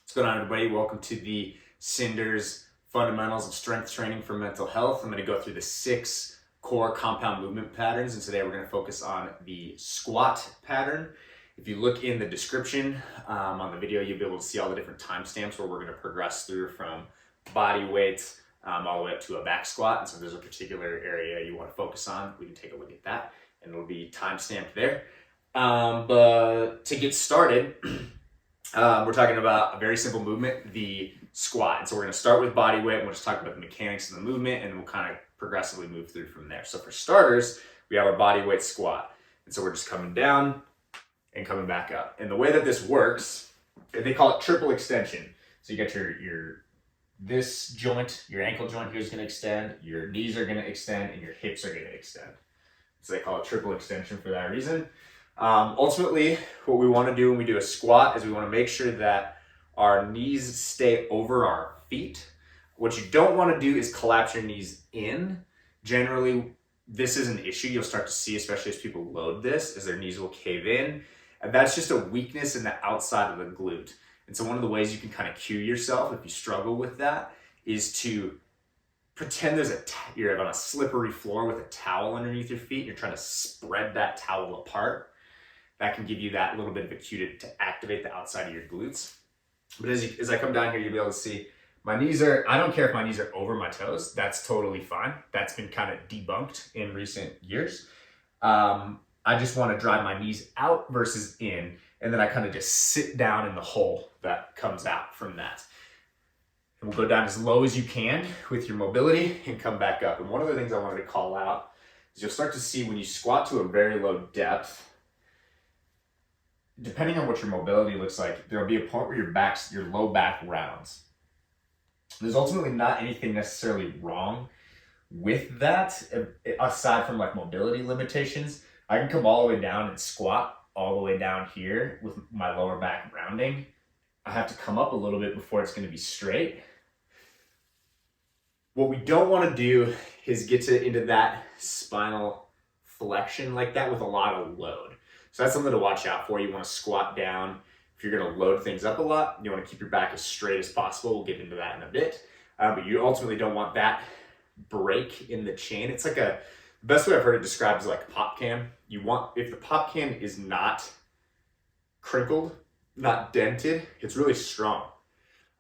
What's going on, everybody? Welcome to the CINDERS Fundamentals of Strength Training for Mental Health. I'm going to go through the 6 core compound movement patterns, and today we're going to focus on the squat pattern. If you look in the description on the video, you'll be able to see all the different timestamps where we're going to progress through from body weight all the way up to a back squat. And so if there's a particular area you want to focus on, we can take a look at that, and it'll be timestamped there. But to get started, we're talking about a very simple movement, the squat. And so we're going to start with body weight, and we'll just talk about the mechanics of the movement, and then we'll kind of progressively move through from there. So for starters, we have our body weight squat. And so we're just coming down and coming back up. And the way that this works, they call it triple extension. So you got this joint, your ankle joint here is going to extend, your knees are going to extend, and your hips are going to extend. So they call it triple extension for that reason. Ultimately, what we want to do when we do a squat is we want to make sure that our knees stay over our feet. What you don't want to do is collapse your knees in. Generally, this is an issue you'll start to see, especially as people load this, is their knees will cave in. And that's just a weakness in the outside of the glute. And so one of the ways you can kind of cue yourself if you struggle with that is to pretend you're on a slippery floor with a towel underneath your feet. You're trying to spread that towel apart. That can give you that little bit of a cue to activate the outside of your glutes. But as I come down here, you'll be able to see my knees I don't care if my knees are over my toes. That's totally fine. That's been kind of debunked in recent years. I just want to drive my knees out versus in, and then I kind of just sit down in the hole that comes out from that. And we'll go down as low as you can with your mobility and come back up. And one of the things I wanted to call out is you'll start to see when you squat to a very low depth, depending on what your mobility looks like, there'll be a point where your low back rounds. There's ultimately not anything necessarily wrong with that, aside from like mobility limitations. I can come all the way down and squat all the way down here with my lower back rounding. I have to come up a little bit before it's going to be straight. What we don't want to do is get into that spinal flexion like that with a lot of load. So that's something to watch out for. You want to squat down. If you're going to load things up a lot, you want to keep your back as straight as possible. We'll get into that in a bit. But you ultimately don't want that break in the chain. It's like the best way I've heard it described is like a pop can. If the pop can is not crinkled, not dented, it's really strong.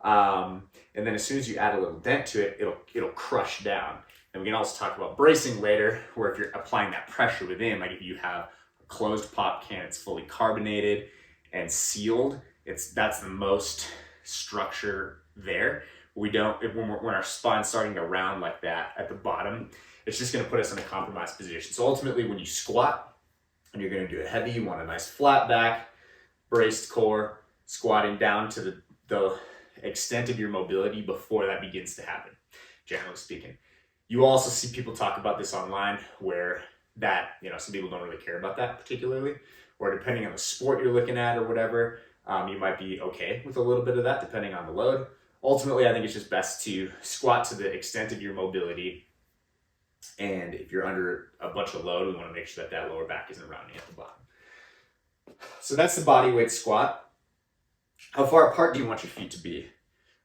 And then as soon as you add a little dent to it, it'll crush down. And we can also talk about bracing later, where if you're applying that pressure within, like if you have closed pop can, it's fully carbonated and sealed. That's the most structure there. When our spine's starting to round like that at the bottom, it's just going to put us in a compromised position. So ultimately, when you squat and you're going to do it heavy, you want a nice flat back, braced core, squatting down to the extent of your mobility before that begins to happen, generally speaking. You also see people talk about this online where some people don't really care about that particularly, or depending on the sport you're looking at or whatever, you might be okay with a little bit of that depending on the load. Ultimately, I think it's just best to squat to the extent of your mobility. And if you're under a bunch of load, we want to make sure that lower back isn't rounding at the bottom. So that's the body weight squat. How far apart do you want your feet to be?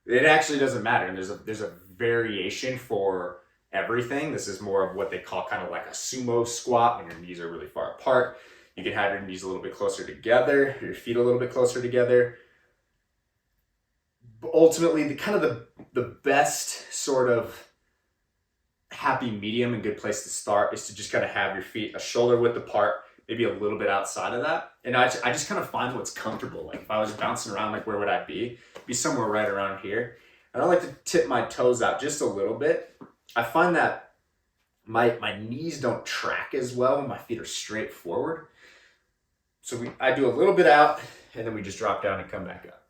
It actually doesn't matter. And there's a variation for everything. This is more of what they call kind of like a sumo squat when your knees are really far apart. You can have your knees a little bit closer together, your feet a little bit closer together. But ultimately, the best sort of happy medium and good place to start is to just kind of have your feet a shoulder width apart, maybe a little bit outside of that. And I just kind of find what's comfortable. Like if I was bouncing around, like where would I be? Be somewhere right around here. And I like to tip my toes out just a little bit. I find that my knees don't track as well when my feet are straight forward. So I do a little bit out, and then we just drop down and come back up.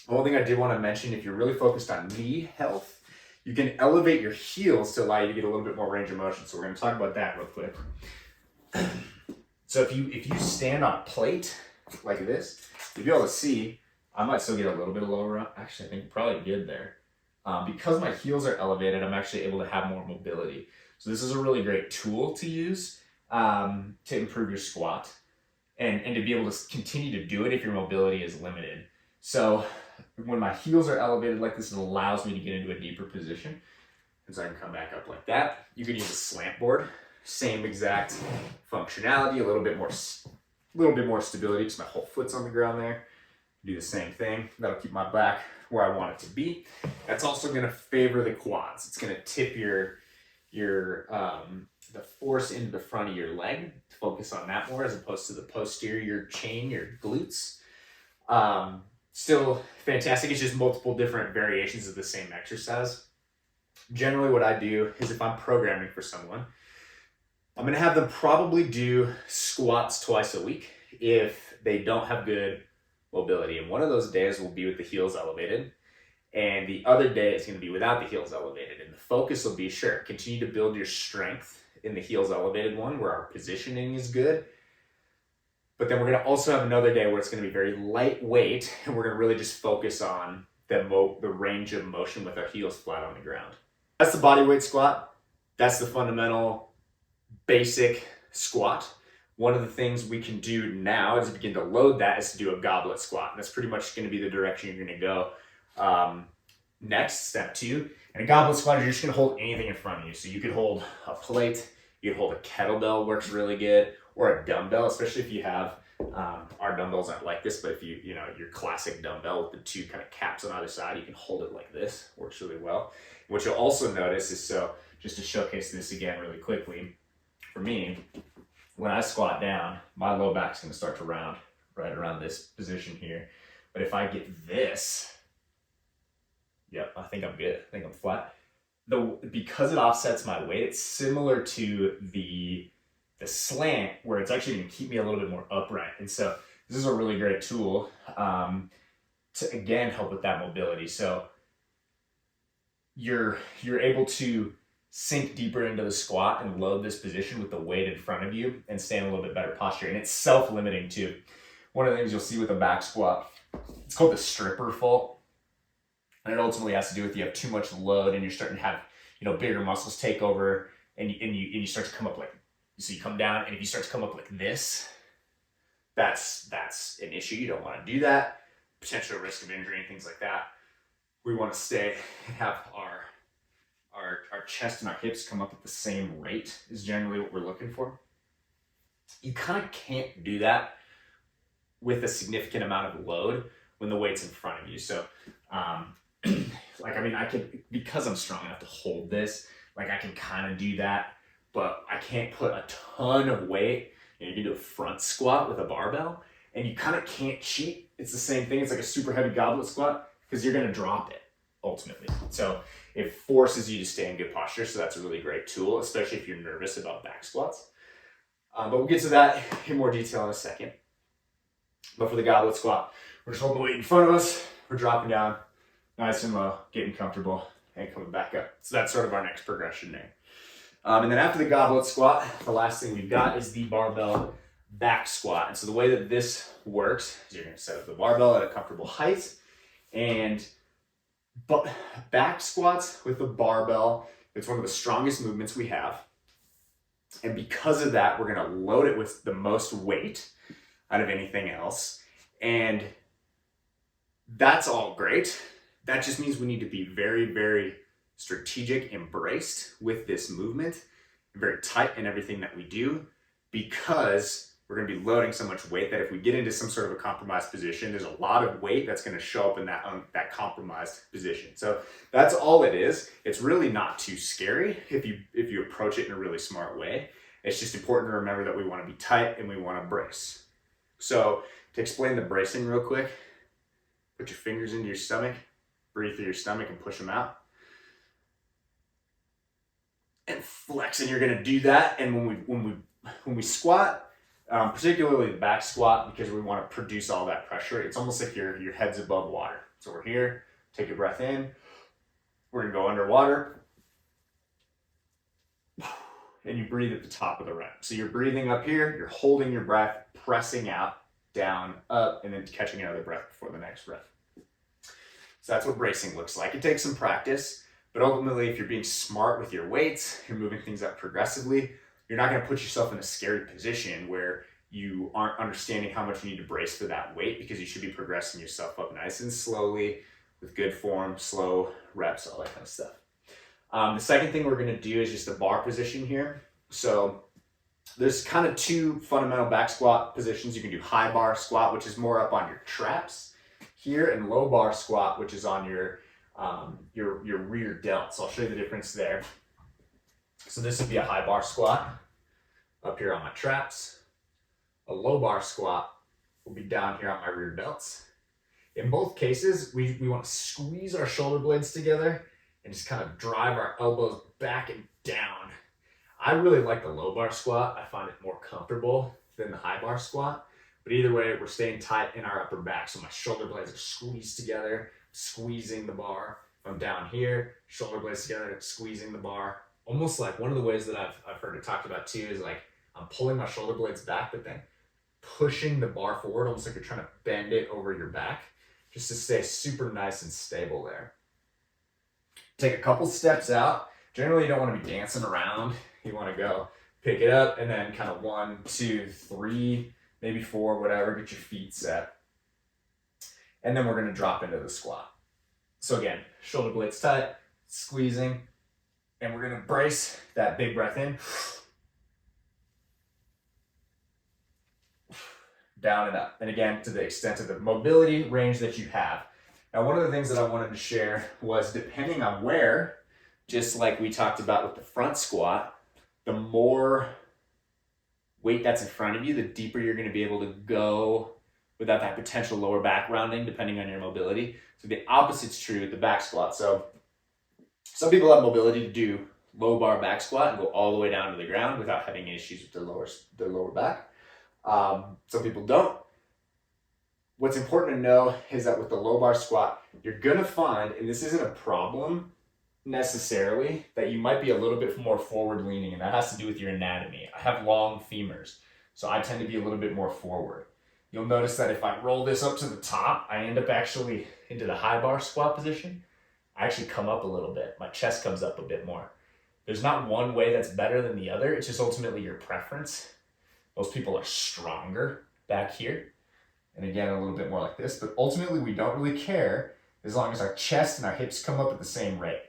One thing I did want to mention, if you're really focused on knee health, you can elevate your heels to allow you to get a little bit more range of motion. So we're going to talk about that real quick. So if you stand on a plate like this, you'll be able to see, I might still get a little bit of lower. Actually, I think probably good there. Because my heels are elevated, I'm actually able to have more mobility. So this is a really great tool to use to improve your squat and to be able to continue to do it if your mobility is limited. So when my heels are elevated like this, it allows me to get into a deeper position. And so I can come back up like that. You can use a slant board, same exact functionality, a little bit more stability because my whole foot's on the ground there. Do the same thing. That'll keep my back where I want it to be. That's also going to favor the quads. It's going to tip the force into the front of your leg to focus on that more as opposed to the posterior chain, your glutes. Still fantastic. It's just multiple different variations of the same exercise. Generally what I do is if I'm programming for someone, I'm going to have them probably do squats twice a week if they don't have good mobility. And one of those days will be with the heels elevated, and the other day is going to be without the heels elevated. And the focus will be, sure, continue to build your strength in the heels elevated one where our positioning is good. But then we're going to also have another day where it's going to be very lightweight, and we're going to really just focus on the range of motion with our heels flat on the ground. That's the bodyweight squat. That's the fundamental basic squat. One of the things we can do now as we begin to load that is to do a goblet squat. And that's pretty much going to be the direction you're going to go. Next, step 2. And a goblet squat, you're just going to hold anything in front of you. So you could hold a plate, you could hold a kettlebell, works really good, or a dumbbell, especially if you have, our dumbbells aren't like this, but if you know, your classic dumbbell with the 2 kind of caps on either side, you can hold it like this, works really well. What you'll also notice is, so just to showcase this again really quickly, for me, when I squat down, my low back's going to start to round right around this position here. But if I get this, yep, I think I'm good. I think I'm flat. Because it offsets my weight, it's similar to the slant where it's actually going to keep me a little bit more upright. And so this is a really great tool to, again, help with that mobility. So you're able to sink deeper into the squat and load this position with the weight in front of you and stay in a little bit better posture. And it's self-limiting too. One of the things you'll see with a back squat, it's called the stripper fault. And it ultimately has to do with you have too much load and you're starting to have, you know, bigger muscles take over and you start to come up like, so you come down, and if you start to come up like this, that's an issue. You don't want to do that. Potential risk of injury and things like that. We want to stay and have our chest and our hips come up at the same rate is generally what we're looking for. You kind of can't do that with a significant amount of load when the weight's in front of you. So, like, I mean, I can, because I'm strong enough to hold this, like I can kind of do that, but I can't put a ton of weight. You know, you can do a front squat with a barbell and you kind of can't cheat. It's the same thing. It's like a super heavy goblet squat because you're going to drop it ultimately. So it forces you to stay in good posture. So that's a really great tool, especially if you're nervous about back squats. But we'll get to that in more detail in a second. But for the goblet squat, we're just holding the weight in front of us. We're dropping down nice and low, getting comfortable and coming back up. So that's sort of our next progression there. And then after the goblet squat, the last thing we've got is the barbell back squat. And so the way that this works is you're going to set up the barbell at a comfortable height, and back squats with the barbell, it's one of the strongest movements we have. And because of that, we're going to load it with the most weight out of anything else. And that's all great. That just means we need to be very, very strategic and braced with this movement, very tight in everything that we do, because we're going to be loading so much weight that if we get into some sort of a compromised position, there's a lot of weight that's going to show up in that compromised position. So that's all it is. It's really not too scary if you approach it in a really smart way. It's just important to remember that we want to be tight and we want to brace. So to explain the bracing real quick, put your fingers into your stomach, breathe through your stomach and push them out. And flex, and you're going to do that. And when we squat, particularly the back squat, because we want to produce all that pressure, it's almost like your head's above water. So we're here, take a breath in, we're going to go underwater, and you breathe at the top of the rep. So you're breathing up here, you're holding your breath, pressing out, down, up, and then catching another breath before the next breath. So that's what bracing looks like. It takes some practice. But ultimately, if you're being smart with your weights, you're moving things up progressively, you're not going to put yourself in a scary position where you aren't understanding how much you need to brace for that weight, because you should be progressing yourself up nice and slowly with good form, slow reps, all that kind of stuff. The second thing we're gonna do is just a bar position here. So there's kind of two fundamental back squat positions. You can do high bar squat, which is more up on your traps here, and low bar squat, which is on your rear delt. So I'll show you the difference there. So this would be a high bar squat up here on my traps. A low bar squat will be down here on my rear delts. In both cases, we want to squeeze our shoulder blades together and just kind of drive our elbows back and down. I really like the low bar squat. I find it more comfortable than the high bar squat. But either way, we're staying tight in our upper back. So my shoulder blades are squeezed together, squeezing the bar. I'm down here, shoulder blades together, squeezing the bar. Almost like one of the ways that I've heard it talked about too is like I'm pulling my shoulder blades back, but then pushing the bar forward, almost like you're trying to bend it over your back, just to stay super nice and stable there. Take a couple steps out. Generally, you don't want to be dancing around. You want to go pick it up and then kind of 1, 2, 3, maybe 4, whatever, get your feet set. And then we're going to drop into the squat. So again, shoulder blades tight, squeezing, and we're going to brace that big breath in. Down and up. And again, to the extent of the mobility range that you have. Now, one of the things that I wanted to share was, depending on where, just like we talked about with the front squat, the more weight that's in front of you, the deeper you're going to be able to go without that potential lower back rounding, depending on your mobility. So the opposite's true with the back squat. So some people have mobility to do low bar back squat and go all the way down to the ground without having issues with their lower back. Some people don't. What's important to know is that with the low bar squat, you're gonna find, and this isn't a problem necessarily, that you might be a little bit more forward leaning, and that has to do with your anatomy. I have long femurs, so I tend to be a little bit more forward. You'll notice that if I roll this up to the top, I end up actually into the high bar squat position. I actually come up a little bit. My chest comes up a bit more. There's not one way that's better than the other. It's just ultimately your preference. Most people are stronger back here. And again, a little bit more like this, but ultimately we don't really care as long as our chest and our hips come up at the same rate.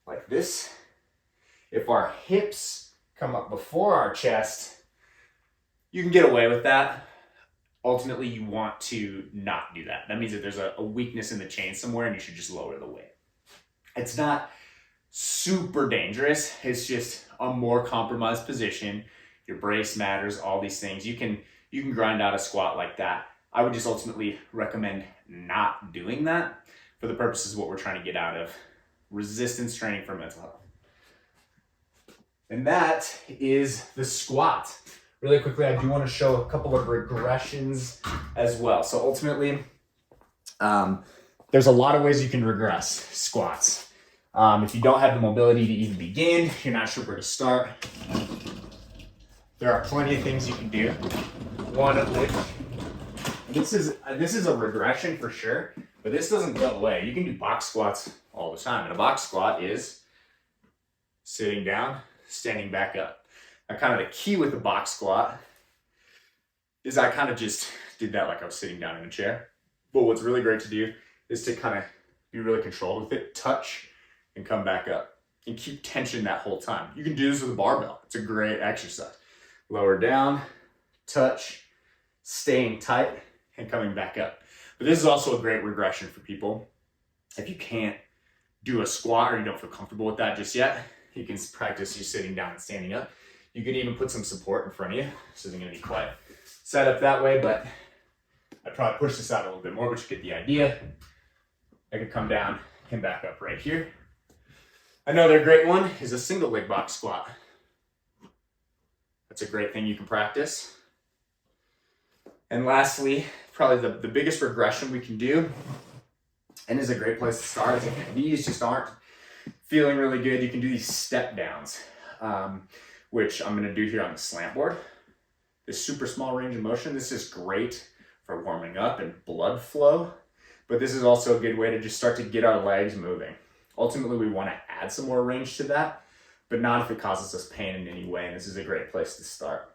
Like this. If our hips come up before our chest, you can get away with that. Ultimately, you want to not do that. That means that there's a weakness in the chain somewhere and you should just lower the weight. It's not super dangerous. It's just a more compromised position. Your brace matters, all these things. You can grind out a squat like that. I would just ultimately recommend not doing that for the purposes of what we're trying to get out of resistance training for mental health. And that is the squat. Really quickly, I do want to show a couple of regressions as well. So ultimately, there's a lot of ways you can regress squats. If you don't have the mobility to even begin, you're not sure where to start, there are plenty of things you can do. One of which, this is a regression for sure, but this doesn't go away. You can do box squats all the time. And a box squat is sitting down, standing back up. Now, kind of the key with the box squat is I kind of just did that like I was sitting down in a chair. But what's really great to do is to kind of be really controlled with it, touch, and come back up. And keep tension that whole time. You can do this with a barbell. It's a great exercise. Lower down, touch, staying tight, and coming back up. But this is also a great regression for people. If you can't do a squat or you don't feel comfortable with that just yet, you can practice you sitting down and standing up. You can even put some support in front of you. This isn't going to be quite set up that way, but I'd probably push this out a little bit more, but you get the idea. I could come down and back up right here. Another great one is a single leg box squat. That's a great thing you can practice. And lastly, probably the biggest regression we can do, and is a great place to start, is if your knees just aren't feeling really good, you can do these step downs, which I'm gonna do here on the slant board. This super small range of motion, this is great for warming up and blood flow, but this is also a good way to just start to get our legs moving. Ultimately, we wanna add some more range to that, but not if it causes us pain in any way, and this is a great place to start.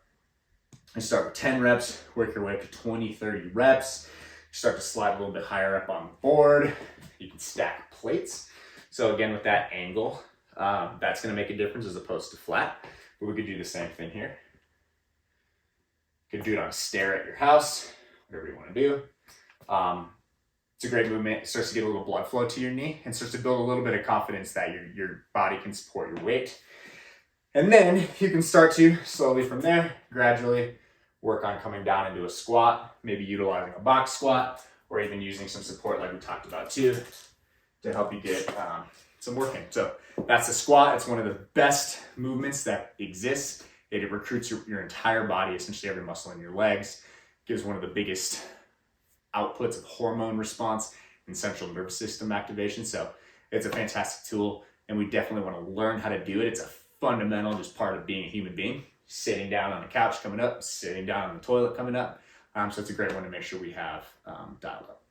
You start with 10 reps, work your way up to 20, 30 reps. Start to slide a little bit higher up on the board. You can stack plates. So again, with that angle, that's gonna make a difference as opposed to flat. But we could do the same thing here. You could do it on a stair at your house, whatever you wanna do. It's a great movement. It starts to get a little blood flow to your knee and starts to build a little bit of confidence that your body can support your weight. And then you can start to slowly from there, gradually work on coming down into a squat, maybe utilizing a box squat, or even using some support like we talked about too, to help you get some work in. So that's the squat. It's one of the best movements that exists. It recruits your entire body, essentially every muscle in your legs, gives one of the biggest outputs of hormone response and central nervous system activation. So it's a fantastic tool, and we definitely want to learn how to do it. It's a fundamental just part of being a human being. Sitting down on the couch coming up, sitting down on the toilet coming up. So it's a great one to make sure we have dialed up.